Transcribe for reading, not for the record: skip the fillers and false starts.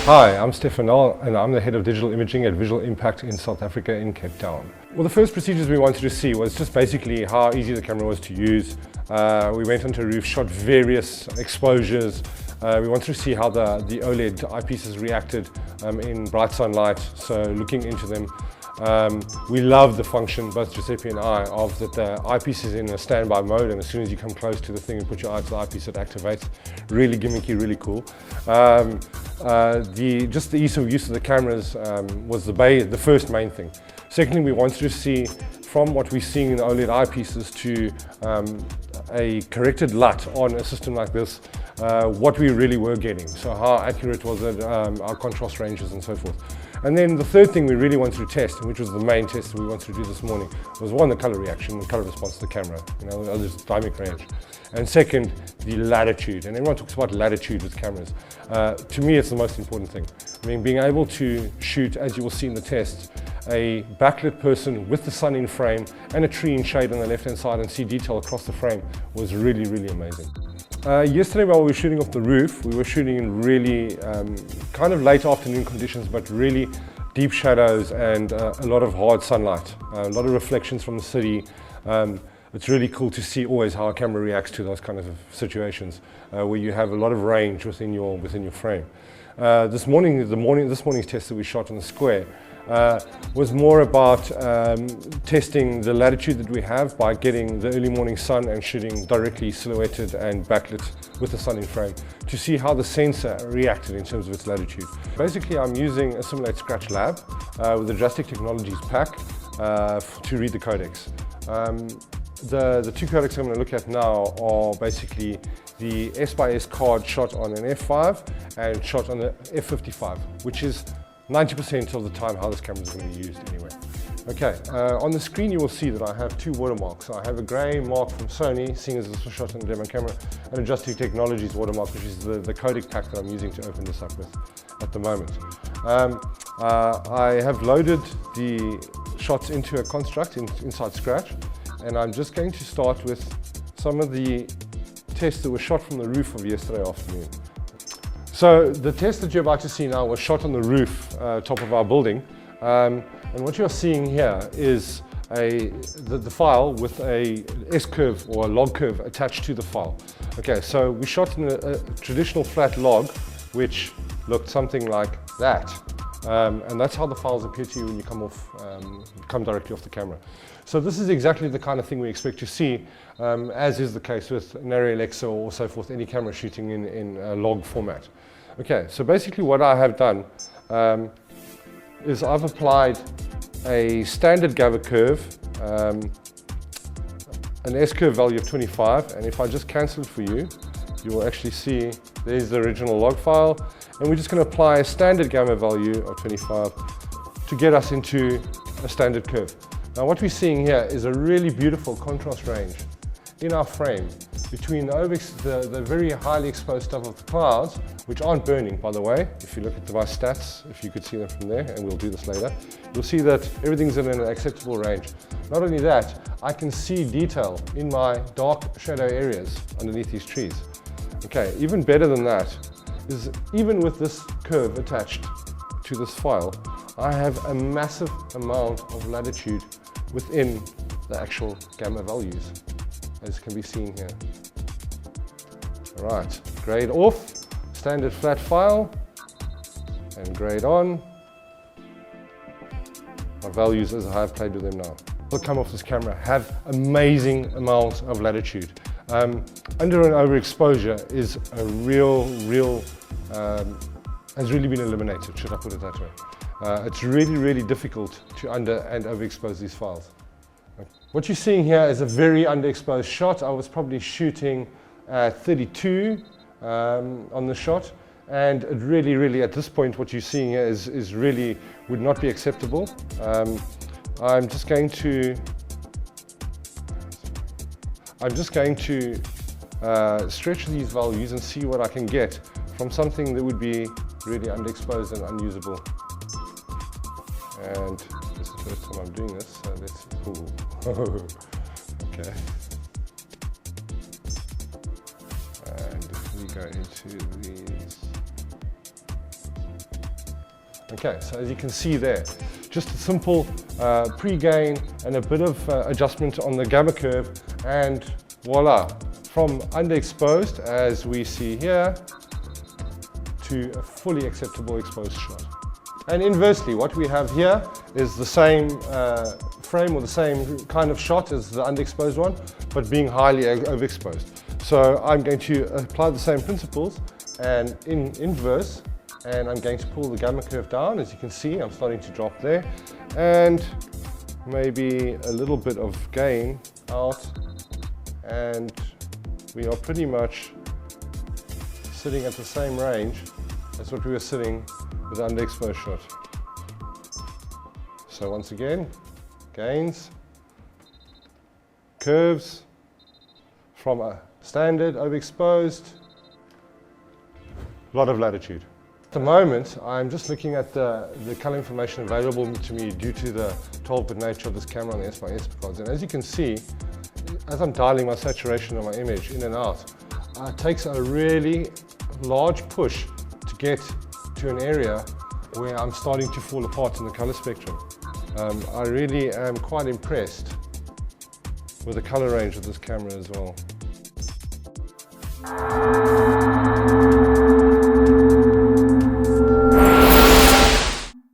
Hi, I'm Stefan Nell and I'm the Head of Digital Imaging at Visual Impact in South Africa in Cape Town. Well, the first procedures we wanted to see was just basically how easy the camera was to use. We went onto a roof, shot various exposures. We wanted to see how the OLED eyepieces reacted in bright sunlight, so looking into them. We love the function, both Giuseppe and I, of that the eyepiece is in a standby mode, and as soon as you come close to the thing and put your eye to the eyepiece, it activates. Really gimmicky, really cool. Just the ease of use of the cameras was the first main thing. Secondly, we wanted to see from what we're seeing in the OLED eyepieces to a corrected LUT on a system like this, what we really were getting. So how accurate was it, our contrast ranges and so forth. And then the third thing we really wanted to test, which was the main test that we wanted to do this morning, was one, the color reaction, the color response to the camera, this dynamic range. And second, the latitude. And everyone talks about latitude with cameras. To me, it's the most important thing. I mean, being able to shoot, as you will see in the test, a backlit person with the sun in frame and a tree in shade on the left-hand side and see detail across the frame was really, really amazing. Yesterday while we were shooting off the roof, we were shooting in really kind of late afternoon conditions, but really deep shadows and a lot of hard sunlight, a lot of reflections from the city. It's really cool to see always how a camera reacts to those kind of situations where you have a lot of range within your frame. This morning's test that we shot on the square was more about testing the latitude that we have by getting the early morning sun and shooting directly silhouetted and backlit with the sun in frame to see how the sensor reacted in terms of its latitude. Basically, I'm using a Simulate Scratch Lab with the Drastic Technologies pack to read the codecs. The two codecs I'm going to look at now are basically the S/S card shot on an F5 and shot on the F55, which is 90% of the time how this camera is going to be used anyway. Okay, on the screen you will see that I have two watermarks. I have a grey mark from Sony, seeing as this was shot on a demo camera, and a Drastic Technologies watermark, which is the codec pack that I'm using to open this up with at the moment. I have loaded the shots into a construct inside Scratch, and I'm just going to start with some of the tests that were shot from the roof of yesterday afternoon. So the test that you're about to see now was shot on the roof, top of our building. And what you're seeing here is the file with a S-curve or a log curve attached to the file. Okay, so we shot in a traditional flat log, which looked something like that. And that's how the files appear to you when you come directly off the camera. So this is exactly the kind of thing we expect to see, as is the case with an Arri Alexa or so forth, any camera shooting in a log format. Okay, so basically what I have done is I've applied a standard gather curve, an S-curve value of 25, and if I just cancel it for you, you will actually see there's the original log file, and we're just going to apply a standard gamma value of 25 to get us into a standard curve. Now what we're seeing here is a really beautiful contrast range in our frame between the very highly exposed stuff of the clouds, which aren't burning, by the way. If you look at my stats, if you could see them from there, and we'll do this later, you'll see that everything's in an acceptable range. Not only that, I can see detail in my dark shadow areas underneath these trees. Okay, even better than that is even with this curve attached to this file, I have a massive amount of latitude within the actual gamma values, as can be seen here. All right, grade off, standard flat file, and grade on. My values as I have played with them now. Will come off this camera have amazing amounts of latitude. Under and overexposure is a has really been eliminated, should I put it that way. It's really, really difficult to under and overexpose these files. What you're seeing here is a very underexposed shot. I was probably shooting at 32 on the shot, and it really at this point what you're seeing here is really would not be acceptable. I'm just going to stretch these values and see what I can get from something that would be really underexposed and unusable. And this is the first time I'm doing this, so let's see. Ooh. Okay. And if we go into these Okay, so as you can see there, just a simple pre-gain and a bit of adjustment on the gamma curve, and voila, from underexposed, as we see here, to a fully acceptable exposed shot. And inversely, what we have here is the same frame or the same kind of shot as the underexposed one, but being highly overexposed. So I'm going to apply the same principles and in inverse, and I'm going to pull the gamma curve down. As you can see, I'm starting to drop there, and maybe a little bit of gain out, and we are pretty much sitting at the same range as what we were sitting with the underexposed shot. So once again, gains, curves from a standard overexposed, a lot of latitude. At the moment, I'm just looking at the color information available to me due to the 12-bit nature of this camera on the S/S cards. And as you can see, as I'm dialing my saturation of my image in and out, it takes a really large push to get to an area where I'm starting to fall apart in the color spectrum. I really am quite impressed with the color range of this camera as well.